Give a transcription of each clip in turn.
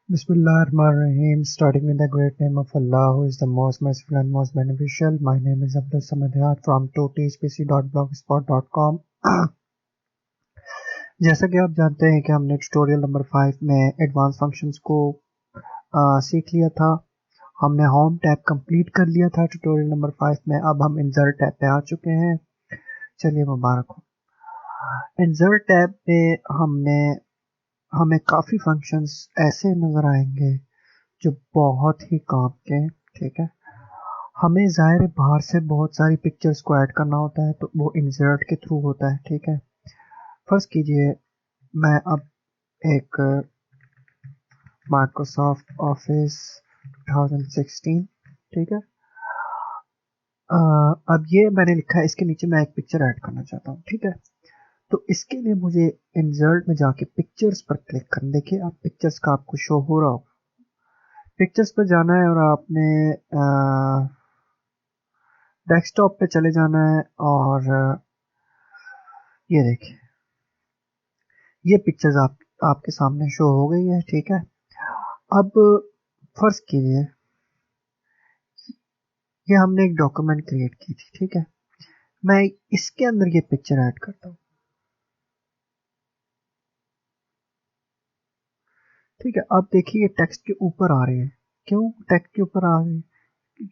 Bismillahirrahmanirrahim. Starting with the great name of Allah, who is the most merciful and most beneficial. My name is Abdul Samad Hayat from totspc.blogspot.com. जैसा कि आप जानते हैं कि हमने tutorial number 5 में advance functions को सीख लिया था। हमने होम टैब कंप्लीट कर लिया था ट्यूटोरियल नंबर 5 में। अब हम इंसर्ट टैब पे आ चुके हैं। चलिए मुबारक हो। इंसर्ट टैब पे हमें काफ़ी फंक्शंस ऐसे नज़र आएंगे जो बहुत ही काम के हैं। ठीक है, हमें ज़ाहिर है बाहर से बहुत सारी पिक्चर्स को ऐड करना होता है, तो वो इंसर्ट के थ्रू होता है। ठीक है, फर्ज कीजिए मैं अब एक माइक्रोसॉफ्ट ऑफिस 2016, ठीक है, अब ये मैंने लिखा है, इसके नीचे मैं एक पिक्चर ऐड करना चाहता हूँ। ठीक है, तो इसके लिए मुझे इंसर्ट में जाके पिक्चर्स पर क्लिक करना। देखिए आप पिक्चर्स का आपको शो हो रहा होगा। पिक्चर्स पर जाना है और आपने डेस्कटॉप पे चले जाना है और ये देखिए ये पिक्चर्स आपके सामने शो हो गई है। ठीक है, अब फर्ज कीजिए ये हमने एक डॉक्यूमेंट क्रिएट की थी। ठीक है, मैं इसके अंदर ये पिक्चर ऐड करता हूँ। ठीक है, अब देखिए ये टेक्स्ट के ऊपर आ रही है। क्यों टेक्स्ट के ऊपर आ रही है?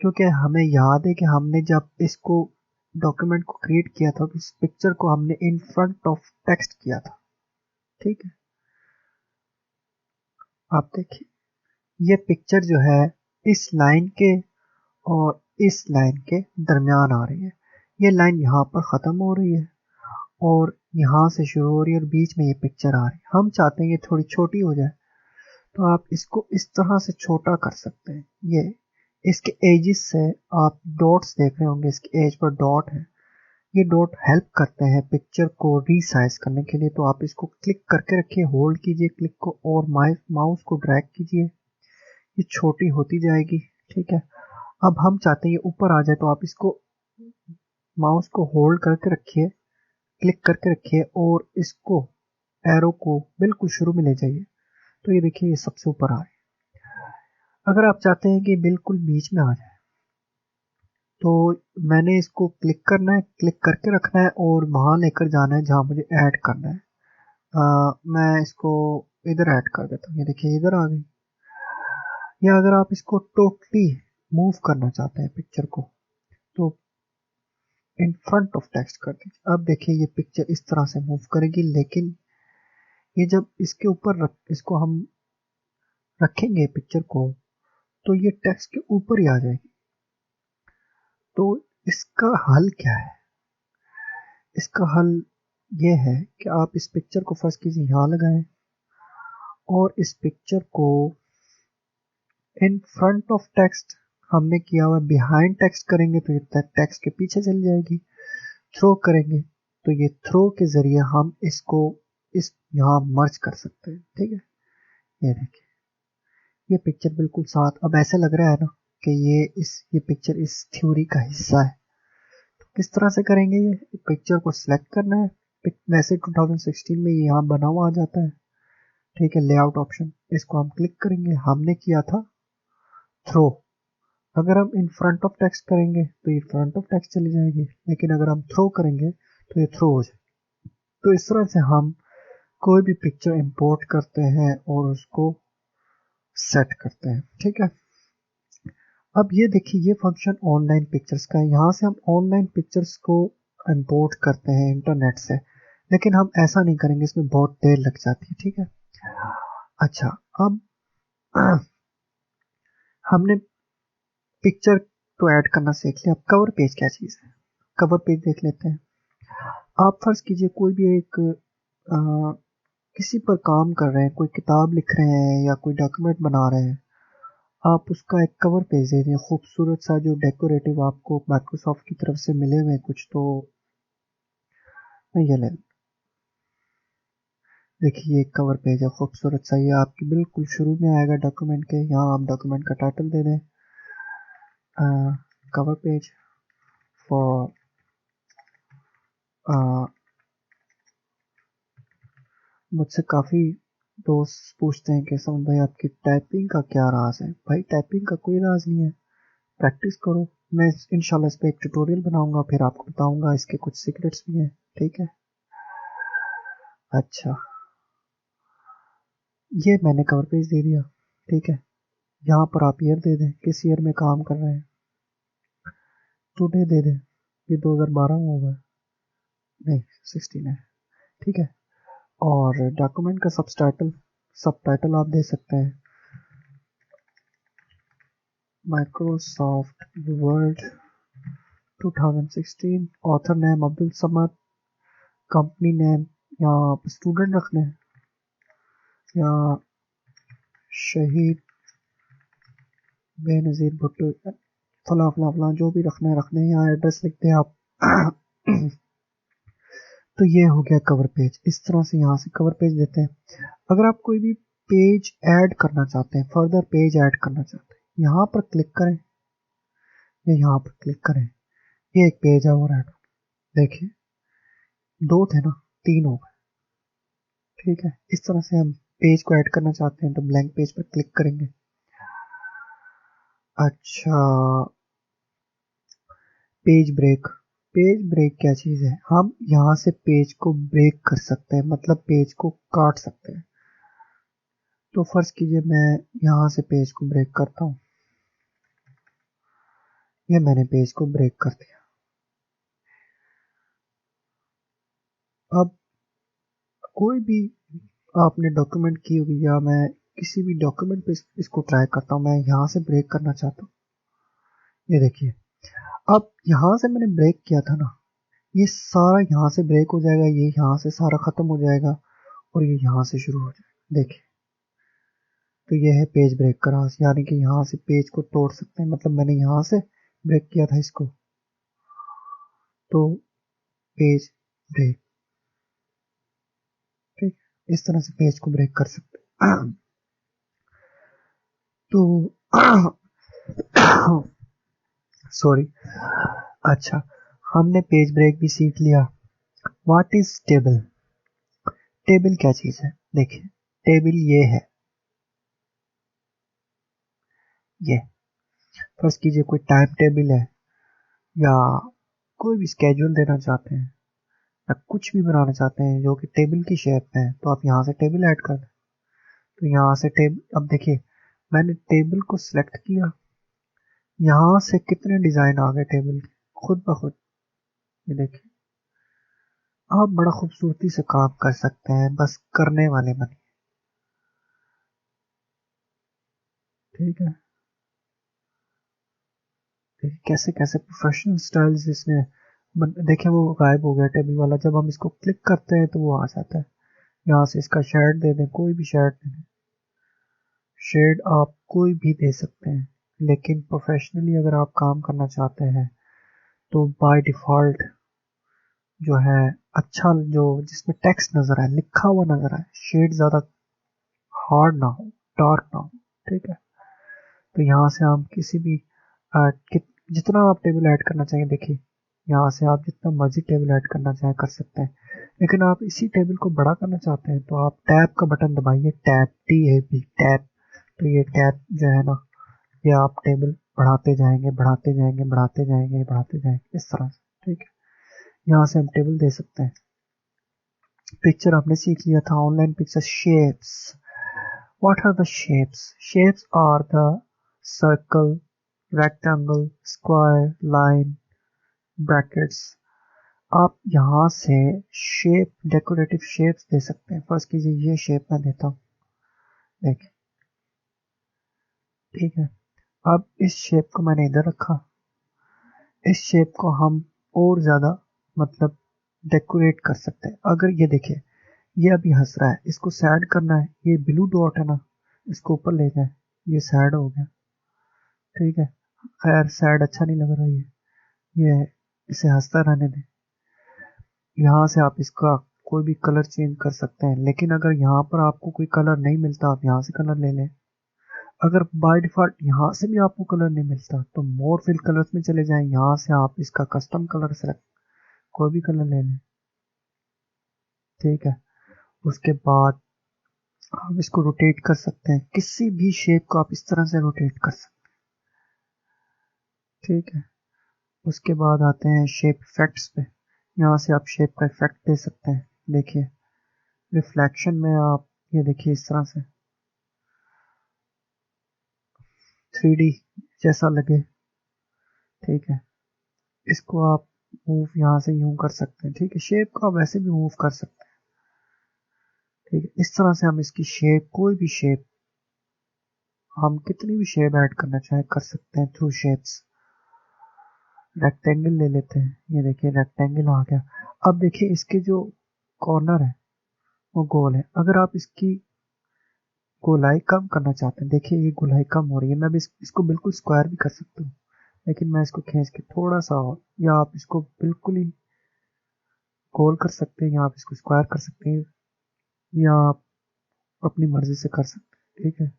क्योंकि हमें याद है कि हमने जब इसको डॉक्यूमेंट को क्रिएट किया था तो इस पिक्चर को हमने इन फ्रंट ऑफ टेक्स्ट किया था। ठीक है, आप देखिए ये पिक्चर जो है इस लाइन के और इस लाइन के दरमियान आ रही है। ये लाइन यहाँ पर ख़त्म हो रही है और यहाँ से शुरू हो रही है और बीच में ये पिक्चर आ रही है। हम चाहते हैं ये थोड़ी छोटी हो जाए, तो आप इसको इस तरह से छोटा कर सकते हैं। ये इसके एजिस से आप डॉट्स देख रहे होंगे, इसके एज पर डॉट है। ये डॉट हेल्प करते हैं पिक्चर को रीसाइज करने के लिए। तो आप इसको क्लिक करके रखिए, होल्ड कीजिए क्लिक को और माउस को ड्रैग कीजिए, ये छोटी होती जाएगी। ठीक है, अब हम चाहते हैं ये ऊपर आ जाए, तो आप इसको माउस को होल्ड करके रखिए, क्लिक करके रखिए और इसको एरो को बिल्कुल शुरू में ले जाइए, तो ये देखिए ये सबसे ऊपर आ रहा है। अगर आप चाहते हैं कि बिल्कुल बीच में आ जाए, तो मैंने इसको क्लिक करना है, क्लिक करके रखना है और वहां लेकर जाना है जहां मुझे ऐड करना है। मैं इसको इधर ऐड कर देता हूँ, ये देखिए इधर आ गई। या अगर आप इसको टोटली मूव करना चाहते हैं पिक्चर को, तो इन फ्रंट ऑफ टेक्स्ट कर दीजिए। अब देखिए ये पिक्चर इस तरह से मूव करेगी, लेकिन ये जब इसके ऊपर इसको हम रखेंगे पिक्चर को, तो ये टेक्स्ट के ऊपर ही आ जाएगी। तो इसका हल क्या है? इसका हल ये है कि आप इस पिक्चर को फर्स्ट कीजिए, यहाँ लगाएं और इस पिक्चर को इन फ्रंट ऑफ टेक्स्ट हमने किया हुआ बिहाइंड टेक्स्ट करेंगे तो ये टेक्स्ट के पीछे चली जाएगी। थ्रो करेंगे तो ये थ्रो के जरिए हम इसको इस यहाँ मर्ज कर सकते हैं। ठीक है, ये देखिए ये पिक्चर बिल्कुल साथ अब ऐसे लग रहा है ना कि ये पिक्चर इस थ्योरी का हिस्सा है। तो किस तरह से करेंगे? ये पिक्चर को सिलेक्ट करना है, वैसे 2016 में ये यहाँ बना हुआ आ जाता है। ठीक है, लेआउट ऑप्शन, इसको हम क्लिक करेंगे। हमने किया था थ्रो। अगर हम इन फ्रंट ऑफ टेक्स्ट करेंगे तो ये फ्रंट ऑफ टेक्स्ट चली जाएगी, लेकिन अगर हम थ्रो करेंगे तो ये थ्रो हो जाए। तो इस तरह से हम कोई भी पिक्चर इंपोर्ट करते हैं और उसको सेट करते हैं। ठीक है, अब ये देखिए ये फंक्शन ऑनलाइन पिक्चर्स का है। यहाँ से हम ऑनलाइन पिक्चर्स को इंपोर्ट करते हैं इंटरनेट से, लेकिन हम ऐसा नहीं करेंगे, इसमें बहुत देर लग जाती है। ठीक है, अच्छा अब हमने पिक्चर तो ऐड करना सीख लिया। अब कवर पेज क्या चीज़ है, कवर पेज देख लेते हैं। आप फर्ज कीजिए कोई भी एक किसी पर काम कर रहे हैं, कोई किताब लिख रहे हैं या कोई डॉक्यूमेंट बना रहे हैं, आप उसका एक कवर पेज दे दें खूबसूरत सा, जो डेकोरेटिव आपको माइक्रोसॉफ्ट की तरफ से मिले हुए कुछ। तो ये ले देखिए ये कवर पेज है खूबसूरत सा, ये आपके बिल्कुल शुरू में आएगा डॉक्यूमेंट के। यहाँ आप डॉक्यूमेंट का टाइटल दे दें कवर पेज फॉर मुझसे काफ़ी दोस्त पूछते हैं कि समन भाई आपकी टाइपिंग का क्या राज है। भाई टाइपिंग का कोई राज नहीं है, प्रैक्टिस करो। मैं इंशाल्लाह इस पे एक ट्यूटोरियल बनाऊंगा, फिर आपको बताऊंगा, इसके कुछ सीक्रेट्स भी हैं। ठीक है। अच्छा, ये मैंने कवर पेज दे दिया। ठीक है, यहाँ पर आप ईयर दे दें, किस ईयर में काम कर रहे हैं, टुडे दे दें, ये 2012 में होगा, नहीं 16 है। ठीक है, और डॉक्यूमेंट का सब टाइटल आप दे सकते हैं, Microsoft word 2016, author name Abdul Samad, company name या आप स्टूडेंट रखना है या शहीद बेनज़ीर भुट्टो, फला फला फला जो भी रखना है रखना है, यहाँ एड्रेस लिखते हैं आप। तो ये हो गया कवर पेज। इस तरह से यहाँ से कवर पेज देते हैं। अगर आप कोई भी पेज ऐड करना चाहते हैं, फर्दर पेज ऐड करना चाहते हैं, यहाँ पर क्लिक करें या यहाँ पर क्लिक करें, ये एक पेज है और ऐड, देखिए 2 थे ना, 3 हो गए। ठीक है, इस तरह से हम पेज को ऐड करना चाहते हैं तो ब्लैंक पेज पर क्लिक करेंगे। अच्छा, पेज ब्रेक। पेज ब्रेक क्या चीज़ है, हम यहाँ से पेज को ब्रेक कर सकते हैं, मतलब पेज को काट सकते हैं। तो फर्ज कीजिए मैं यहाँ से पेज को ब्रेक करता हूँ, ये मैंने पेज को ब्रेक कर दिया। अब कोई भी आपने डॉक्यूमेंट की होगी या मैं किसी भी डॉक्यूमेंट पे इसको ट्राई करता हूँ, मैं यहाँ से ब्रेक करना चाहता हूँ, ये देखिए। अब यहाँ से मैंने ब्रेक किया था ना, ये सारा यहाँ से ब्रेक हो जाएगा, ये यहाँ से सारा खत्म हो जाएगा और ये यहाँ से शुरू हो जाएगा, देखिए। तो ये है पेज ब्रेक का राज, यानी कि यहाँ से पेज को तोड़ सकते हैं, मतलब मैंने यहाँ से ब्रेक किया था इसको, तो पेज ब्रेक। ठीक, इस तरह से पेज को ब्रेक कर सकते हैं। तो सॉरी। अच्छा, हमने पेज ब्रेक भी सीख लिया। What is table? टेबल क्या चीज है, देखिए टेबल ये है, ये फर्स्ट कीजिए कोई टाइम टेबल है या कोई भी स्केड्यूल देना चाहते हैं या कुछ भी बनाना चाहते हैं जो कि टेबल की शेप में है, तो आप यहाँ से टेबल ऐड कर दें। तो यहाँ से टेबल, अब देखिए मैंने टेबल को सिलेक्ट किया, यहाँ से कितने डिजाइन आ गए टेबल के खुद ब खुद, ये देखिए। आप बड़ा खूबसूरती से काम कर सकते हैं, बस करने वाले बनिए। ठीक है, देखिए कैसे कैसे प्रोफेशनल स्टाइल्स इसने देखिए वो गायब हो गया टेबल वाला, जब हम इसको क्लिक करते हैं तो वो आ जाता है। यहाँ से इसका शेड दे दें, कोई भी शेड दे दें, शेड आप कोई भी दे सकते हैं, लेकिन प्रोफेशनली अगर आप काम करना चाहते हैं तो बाय डिफॉल्ट जो है, अच्छा जो जिसमें टेक्स्ट नजर आए, लिखा हुआ नजर आए, शेड ज्यादा हार्ड ना हो, डार्क ना हो। ठीक है, तो यहाँ से हम किसी भी जितना आप टेबल ऐड करना चाहिए, देखिए यहाँ से आप जितना मर्जी टेबल ऐड करना चाहें कर सकते हैं। लेकिन आप इसी टेबल को बड़ा करना चाहते हैं तो आप टैब का बटन दबाइए, टैब TAB टैब। तो ये टैब जो है ना, ये आप टेबल बढ़ाते जाएंगे बढ़ाते जाएंगे बढ़ाते जाएंगे बढ़ाते जाएंगे इस तरह से। ठीक है, यहाँ से हम टेबल दे सकते हैं। पिक्चर आपने सीख लिया था, online picture. Shapes, what are the shapes? Shapes are the circle, rectangle, square, line, brackets. आप यहाँ से शेप, डेकोरेटिव शेप्स दे सकते हैं। फर्स्ट कीजिए ये शेप मैं देता हूँ, देखिए। ठीक है, अब इस शेप को मैंने इधर रखा, इस शेप को हम और ज्यादा मतलब डेकोरेट कर सकते हैं। अगर ये देखिए, ये अभी हंस रहा है, इसको सैड करना है, ये ब्लू डॉट है ना, इसको ऊपर ले जाए, ये सैड हो गया। ठीक है, खैर सैड अच्छा नहीं लग रहा ये इसे हंसता रहने दें। यहाँ से आप इसका कोई भी कलर चेंज कर सकते हैं, लेकिन अगर यहाँ पर आपको कोई कलर नहीं मिलता, आप यहाँ से कलर ले लें। अगर बाय डिफॉल्ट यहाँ से भी आपको कलर नहीं मिलता तो मोर फिल कलर्स में चले जाएं, यहाँ से आप इसका कस्टम कलर सेलेक्ट, कोई भी कलर ले लें। ठीक है, उसके बाद आप इसको रोटेट कर सकते हैं, किसी भी शेप को आप इस तरह से रोटेट कर सकते हैं। ठीक है, उसके बाद आते हैं शेप इफेक्ट्स पे। यहाँ से आप शेप का इफेक्ट दे सकते हैं। देखिए रिफ्लेक्शन में आप ये देखिए इस तरह से 3D जैसा लगे। ठीक है, इसको आप मूव यहाँ से यूं कर सकते हैं। ठीक है, शेप को आप वैसे भी मूव कर सकते हैं। ठीक है, इस तरह से हम इसकी शेप, कोई भी शेप, हम कितनी भी शेप ऐड करना चाहे कर सकते हैं थ्रू शेप्स। रेक्टेंगल ले लेते हैं, ये देखिए रेक्टेंगल आ गया। अब देखिए इसके जो कॉर्नर है वो गोल है। अगर आप इसकी गोलाई कम करना चाहते हैं, देखिए ये गोलाई कम हो रही है, मैं भी इसको बिल्कुल स्क्वायर भी कर सकता हूँ, लेकिन मैं इसको खींच के थोड़ा सा और, या आप इसको बिल्कुल ही गोल कर सकते हैं, या आप इसको स्क्वायर कर सकते हैं, या आप अपनी मर्जी से कर सकते हैं। ठीक है,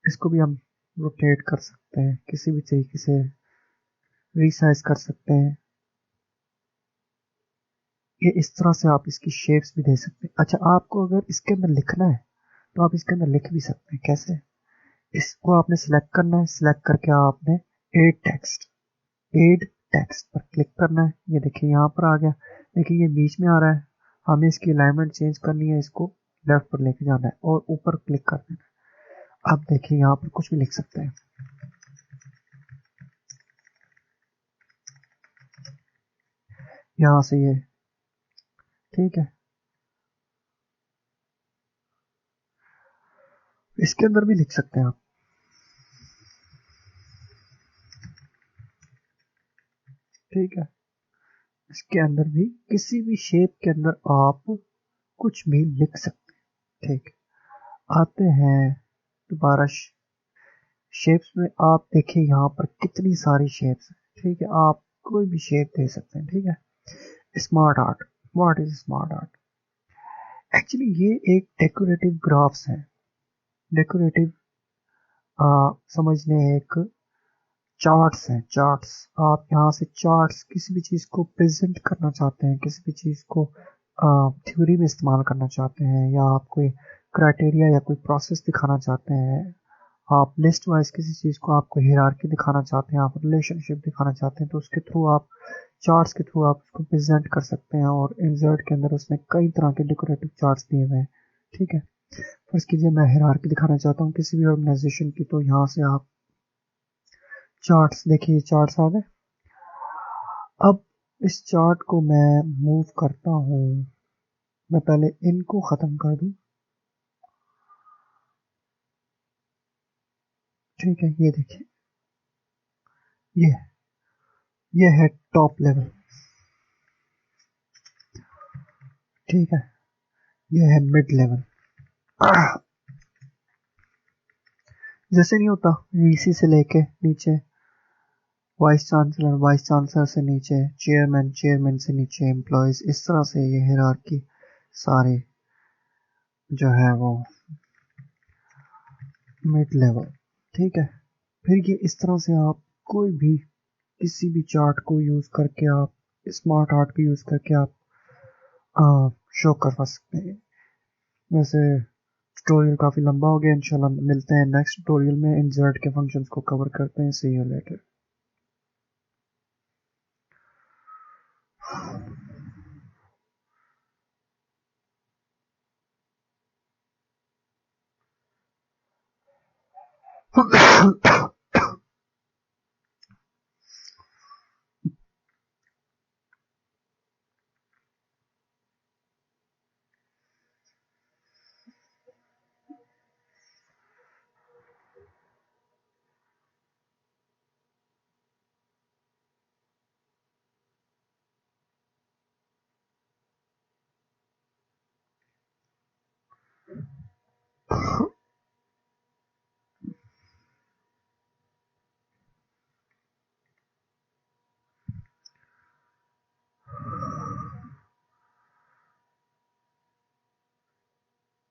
इसको भी हम रोटेट कर सकते हैं, किसी भी तरीके से रीसाइज कर सकते हैं। ये इस तरह से आप इसकी शेप्स भी दे सकते हैं। अच्छा, आपको अगर इसके अंदर लिखना है तो आप इसके अंदर लिख भी सकते हैं। कैसे? इसको आपने सिलेक्ट करना है, सिलेक्ट करके आपने एड टेक्स्ट, एड टेक्स्ट पर क्लिक करना है। ये देखिए यहाँ पर आ गया, देखिए ये बीच में आ रहा है। हमें इसकी अलाइनमेंट चेंज करनी है, इसको लेफ्ट पर लेके जाना है और ऊपर क्लिक कर देना है। अब देखिए यहाँ पर कुछ भी लिख सकते हैं, यहाँ से ये। ठीक है, इसके अंदर भी लिख सकते हैं आप। ठीक है, इसके अंदर भी किसी भी शेप के अंदर आप कुछ भी लिख सकते हैं। ठीक, आते हैं दोबारा शेप्स में। आप देखिए यहाँ पर कितनी सारी शेप्स हैं। ठीक है, आप कोई भी शेप दे सकते हैं। ठीक है, smart art. What is smart art? Actually ये एक डेकोरेटिव ग्राफ्स है। डेकोरेटिव समझने एक चार्ट्स हैं, चार्ट्स। आप यहाँ से चार्ट्स, किसी भी चीज़ को प्रेजेंट करना चाहते हैं, किसी भी चीज़ को थ्योरी में इस्तेमाल करना चाहते हैं, या आप कोई क्राइटेरिया या कोई प्रोसेस दिखाना चाहते हैं, आप लिस्ट वाइज किसी चीज़ को आपको हियरार्की दिखाना चाहते हैं, आप रिलेशनशिप दिखाना चाहते हैं, तो उसके थ्रू आप चार्ट्स के थ्रू आप उसको प्रेजेंट कर सकते हैं। और इंसर्ट के अंदर उसने कई तरह के डेकोरेटिव चार्ट्स दिए हुए हैं। ठीक है, फर्स्ट कीजिए मैं हियरार्की दिखाना चाहता हूँ किसी भी ऑर्गेनाइजेशन की, तो यहाँ से आप चार्ट्स देखिए, चार्ट्स आ गए। अब इस चार्ट को मैं मूव करता हूँ, मैं पहले इनको ख़त्म कर दूँ। ठीक है, ये देखिए, ये ये है टॉप लेवल। ठीक है, ये है मिड लेवल। जैसे नहीं होता वीसी से लेके नीचे वाइस चांसलर, वाइस चांसलर से नीचे चेयरमैन, चेयरमैन से नीचे एम्प्लॉयज, इस तरह से ये हियरार्की सारे जो है वो मिड लेवल। ठीक है, फिर ये इस तरह से आप कोई भी किसी भी चार्ट को यूज करके, आप स्मार्ट आर्ट को यूज करके आप शो करवा सकते हैं। वैसे ट्यूटोरियल काफी लंबा हो गया, इंशाल्लाह मिलते हैं नेक्स्ट ट्यूटोरियल में, इंसर्ट के फंक्शंस को कवर करते हैं। सी यू लेटर।